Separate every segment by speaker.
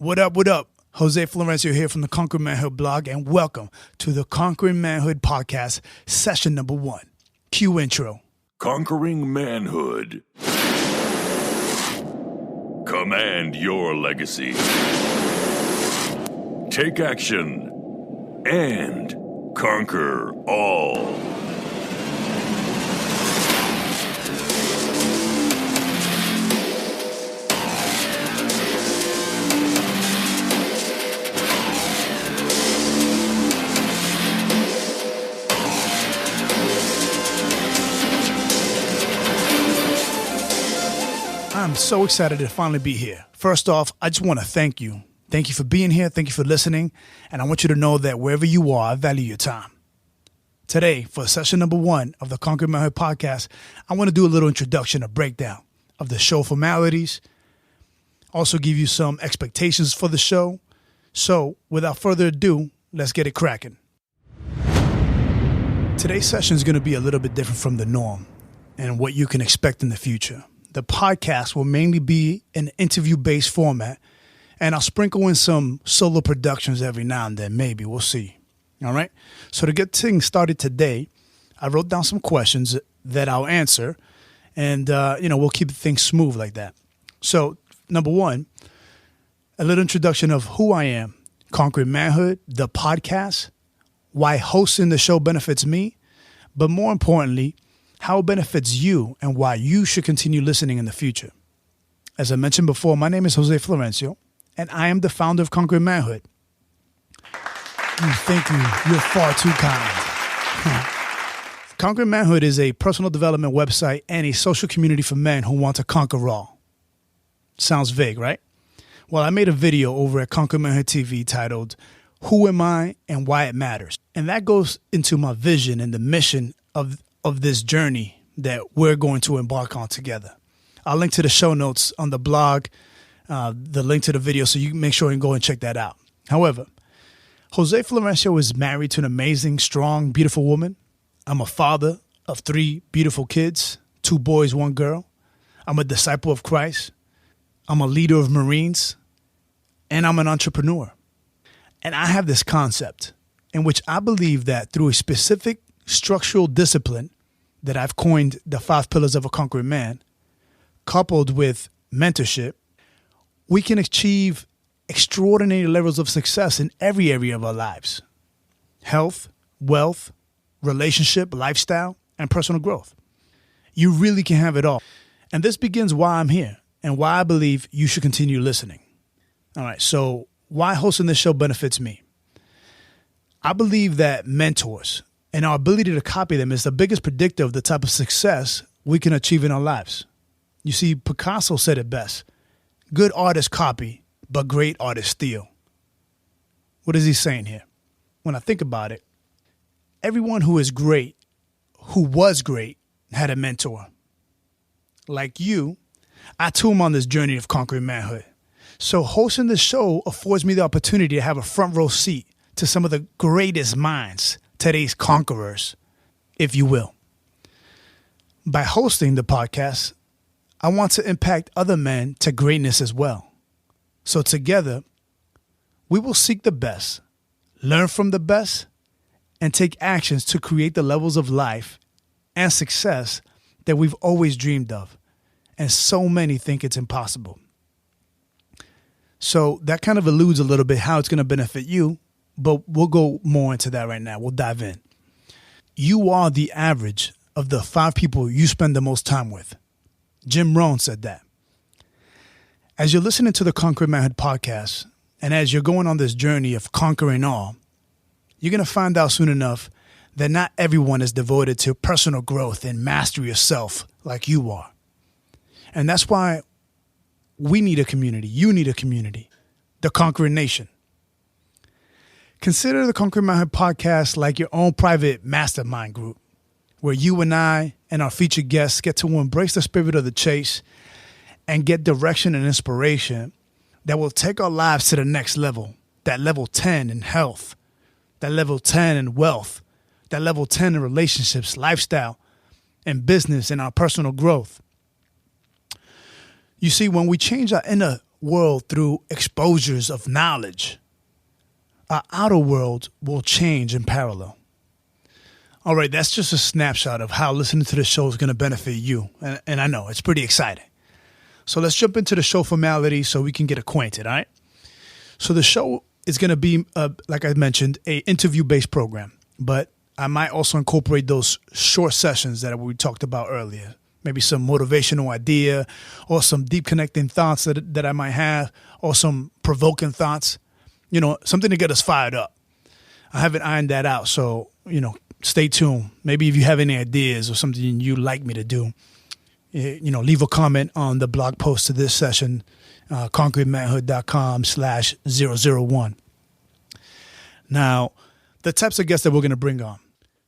Speaker 1: What up, what up? Jose Florencio here from the Conquering Manhood blog, and welcome to the Conquering Manhood Podcast, session number 1. Cue intro.
Speaker 2: Conquering Manhood. Command your legacy. Take action. And conquer all.
Speaker 1: I'm so excited to finally be here. First off, I just want to thank you. Thank you for being here. Thank you for listening. And I want you to know that wherever you are, I value your time. Today, for session number 1 of the Conquering Manhood Podcast, I want to do a little introduction, a breakdown of the show formalities. Also give you some expectations for the show. So without further ado, let's get it cracking. Today's session is going to be a little bit different from the norm and what you can expect in the future. The podcast will mainly be an interview-based format, and I'll sprinkle in some solo productions every now and then, maybe. We'll see. All right? So to get things started today, I wrote down some questions that I'll answer, and, we'll keep things smooth like that. So, number 1, a little introduction of who I am, Conquering Manhood, the podcast, why hosting the show benefits me, but more importantly, how it benefits you and why you should continue listening in the future. As I mentioned before, my name is Jose Florencio, and I am the founder of Conquering Manhood. Thank you. You're far too kind. Conquering Manhood is a personal development website and a social community for men who want to conquer all. Sounds vague, right? Well, I made a video over at Conquering Manhood TV titled, Who Am I and Why It Matters? And that goes into my vision and the mission of this journey that we're going to embark on together. I'll link to the show notes on the blog, the link to the video, so you can make sure and go and check that out. However, Jose Florencio is married to an amazing, strong, beautiful woman. I'm a father of 3 beautiful kids, 2 boys, 1 girl. I'm a disciple of Christ. I'm a leader of Marines, and I'm an entrepreneur. And I have this concept in which I believe that through a specific structural discipline that I've coined the 5 pillars of a conquering man, coupled with mentorship, we can achieve extraordinary levels of success in every area of our lives. Health, wealth, relationship, lifestyle, and personal growth. You really can have it all. And this begins why I'm here and why I believe you should continue listening. All right, so why hosting this show benefits me? I believe that mentors and our ability to copy them is the biggest predictor of the type of success we can achieve in our lives. You see, Picasso said it best. Good artists copy, but great artists steal. What is he saying here? When I think about it, everyone who is great, who was great, had a mentor. Like you, I too am on this journey of conquering manhood. So hosting this show affords me the opportunity to have a front row seat to some of the greatest minds, today's conquerors, if you will. By hosting the podcast, I want to impact other men to greatness as well. So together, we will seek the best, learn from the best, and take actions to create the levels of life and success that we've always dreamed of. And so many think it's impossible. So that kind of alludes a little bit how it's going to benefit you, but we'll go more into that right now. We'll dive in. You are the average of the 5 people you spend the most time with. Jim Rohn said that. As you're listening to the Conquering Manhood Podcast, and as you're going on this journey of conquering all, you're going to find out soon enough that not everyone is devoted to personal growth and mastery of self like you are. And that's why we need a community. You need a community. The Conquering Nation. Consider the Conquering Manhood Podcast like your own private mastermind group, where you and I and our featured guests get to embrace the spirit of the chase and get direction and inspiration that will take our lives to the next level, that level 10 in health, that level 10 in wealth, that level 10 in relationships, lifestyle, and business and our personal growth. You see, when we change our inner world through exposures of knowledge, our outer world will change in parallel. All right, that's just a snapshot of how listening to the show is going to benefit you. And I know, it's pretty exciting. So let's jump into the show formalities so we can get acquainted, all right? So the show is going to be, like I mentioned, a interview-based program. But I might also incorporate those short sessions that we talked about earlier. Maybe some motivational idea or some deep connecting thoughts that I might have, or some provoking thoughts, something to get us fired up. I haven't ironed that out, so, stay tuned. Maybe if you have any ideas or something you'd like me to do, leave a comment on the blog post to this session, conqueringmanhood.com/001. Now, the types of guests that we're going to bring on.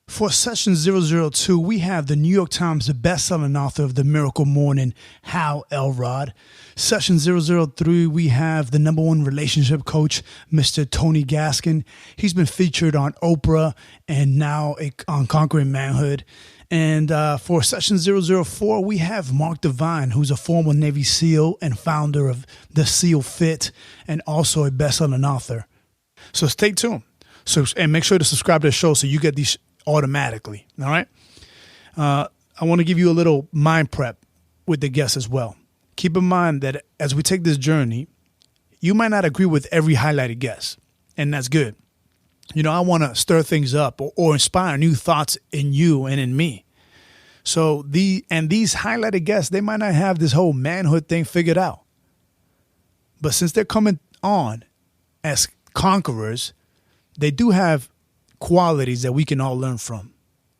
Speaker 1: For session 002, we have the New York Times best-selling author of The Miracle Morning, Hal Elrod. Session 003, we have the #1 relationship coach, Mr. Tony Gaskin. He's been featured on Oprah and now on Conquering Manhood. And for session 004, we have Mark Devine, who's a former Navy SEAL and founder of The SEAL Fit and also a best-selling author. So stay tuned. And make sure to subscribe to the show so you get these automatically. All right. I want to give you a little mind prep with the guests as well. Keep in mind that as we take this journey, you might not agree with every highlighted guest, and that's good. I want to stir things up or inspire new thoughts in you and in me. So these highlighted guests, they might not have this whole manhood thing figured out. But since they're coming on as conquerors, they do have qualities that we can all learn from.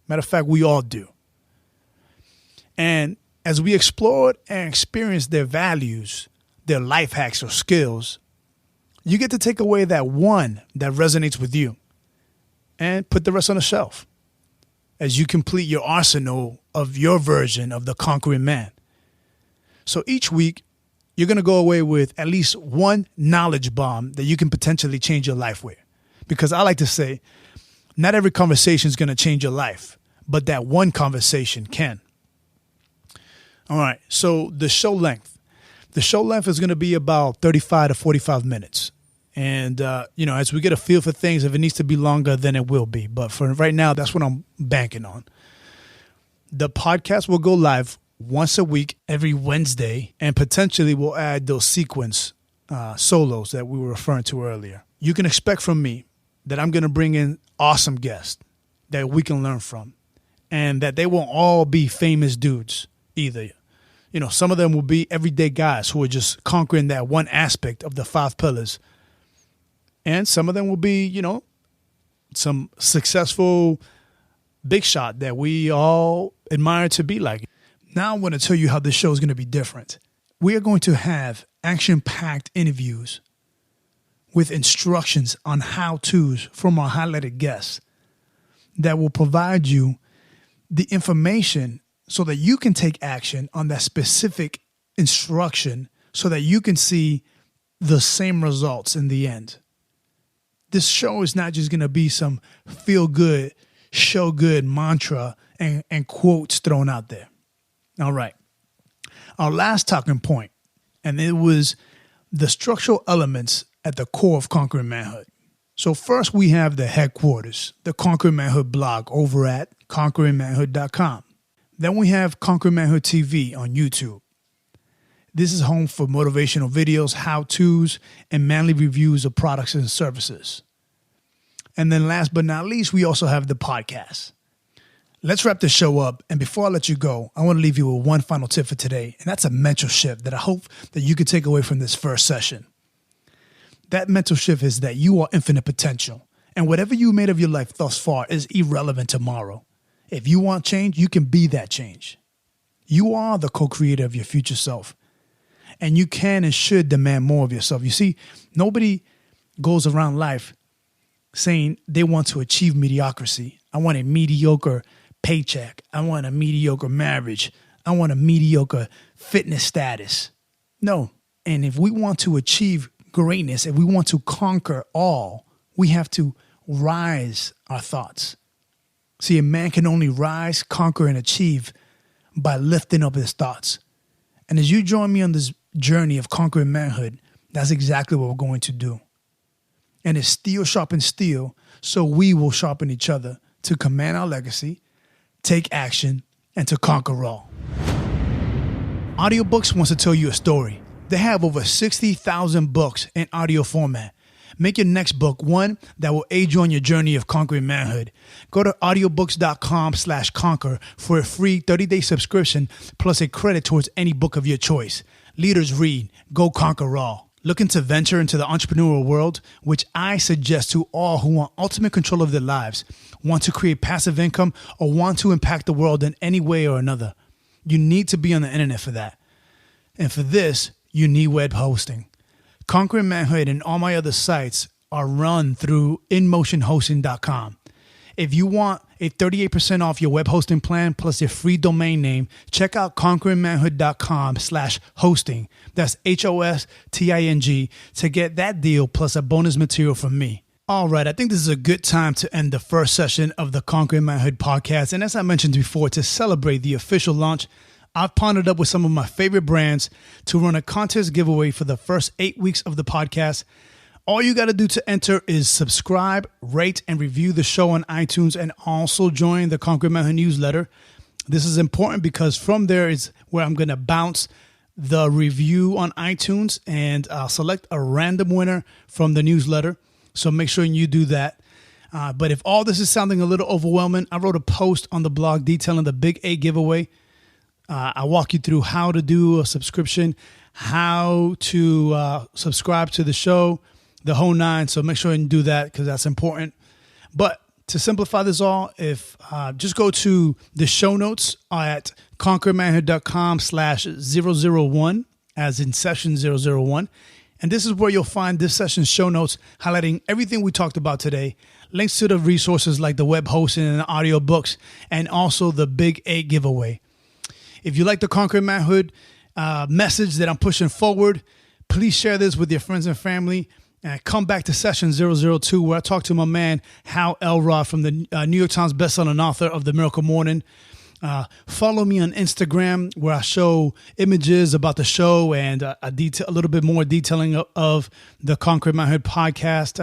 Speaker 1: Matter of fact, we all do. And as we explored and experienced their values, their life hacks or skills, you get to take away that one that resonates with you and put the rest on the shelf as you complete your arsenal of your version of the conquering man. So each week, you're going to go away with at least one knowledge bomb that you can potentially change your life with. Because I like to say, not every conversation is going to change your life, but that one conversation can. All right, so the show length. The show length is going to be about 35 to 45 minutes. And, as we get a feel for things, if it needs to be longer, then it will be. But for right now, that's what I'm banking on. The podcast will go live once a week, every Wednesday, and potentially we'll add those sequence solos that we were referring to earlier. You can expect from me that I'm going to bring in awesome guests that we can learn from, and that they won't all be famous dudes either. Some of them will be everyday guys who are just conquering that one aspect of the 5 pillars. And some of them will be, some successful big shot that we all admire to be like. Now I'm going to tell you how this show is going to be different. We are going to have action-packed interviews with instructions on how-tos from our highlighted guests that will provide you the information so that you can take action on that specific instruction so that you can see the same results in the end. This show is not just going to be some feel-good, show-good mantra and quotes thrown out there. All right. Our last talking point, and it was the structural elements at the core of Conquering Manhood. So first we have the headquarters, the Conquering Manhood blog over at conqueringmanhood.com. Then we have Conquering Manhood TV on YouTube. This is home for motivational videos, how-tos, and manly reviews of products and services. And then last but not least, we also have the podcast. Let's wrap this show up. And before I let you go, I want to leave you with one final tip for today. And that's a mental shift that I hope that you can take away from this first session. That mental shift is that you are infinite potential. And whatever you made of your life thus far is irrelevant tomorrow. If you want change, you can be that change. You are the co-creator of your future self. And you can and should demand more of yourself. You see, nobody goes around life saying they want to achieve mediocrity. I want a mediocre paycheck. I want a mediocre marriage. I want a mediocre fitness status. No. And if we want to achieve greatness, if we want to conquer all, we have to rise our thoughts. See, a man can only rise, conquer, and achieve by lifting up his thoughts. And as you join me on this journey of conquering manhood, That's exactly what we're going to do. And it's steel sharpens steel, so we will sharpen each other to command our legacy, take action, and to conquer all. Audiobooks wants to tell you a story. They have over 60,000 books in audio format. Make your next book one that will aid you on your journey of conquering manhood. Go to audiobooks.com/conquer for a free 30-day subscription plus a credit towards any book of your choice. Leaders read, go conquer all. Looking to venture into the entrepreneurial world, which I suggest to all who want ultimate control of their lives, want to create passive income, or want to impact the world in any way or another. You need to be on the internet for that. And for this, you need web hosting. Conquering Manhood and all my other sites are run through InMotionHosting.com. If you want a 38% off your web hosting plan plus a free domain name, check out conqueringmanhood.com/hosting. That's HOSTING to get that deal plus a bonus material from me. All right, I think this is a good time to end the first session of the Conquering Manhood podcast. And as I mentioned before, to celebrate the official launch, I've partnered up with some of my favorite brands to run a contest giveaway for the first 8 weeks of the podcast. All you got to do to enter is subscribe, rate, and review the show on iTunes, and also join the Conquering Manhood newsletter. This is important because from there is where I'm going to bounce the review on iTunes, and I'll select a random winner from the newsletter. So make sure you do that. But if all this is sounding a little overwhelming, I wrote a post on the blog detailing the Big 8 giveaway. I walk you through how to do a subscription, how to subscribe to the show, the whole nine. So make sure you do that because that's important. But to simplify this all, if just go to the show notes at conqueringmanhood.com/001, as in session 001. And this is where you'll find this session's show notes highlighting everything we talked about today, links to the resources like the web hosting and the audio books, and also the Big 8 giveaway. If you like the Conquering Manhood message that I'm pushing forward, please share this with your friends and family. And come back to session 002, where I talk to my man, Hal Elrod, from the New York Times bestselling author of The Miracle Morning. Follow me on Instagram, where I show images about the show and a little bit more detailing of the Conquering Manhood podcast.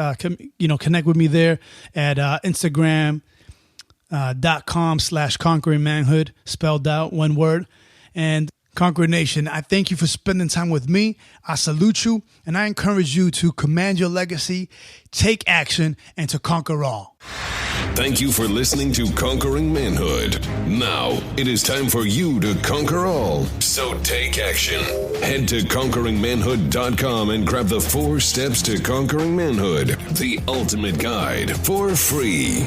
Speaker 1: Connect with me there at Instagram.com/Conquering Manhood, spelled out one word. And Conqueror Nation, I thank you for spending time with me. I salute you, and I encourage you to command your legacy, take action, and to conquer all.
Speaker 3: Thank you for listening to Conquering Manhood. Now, it is time for you to conquer all. So take action. Head to conqueringmanhood.com and grab the 4 steps to conquering manhood, the ultimate guide, for free.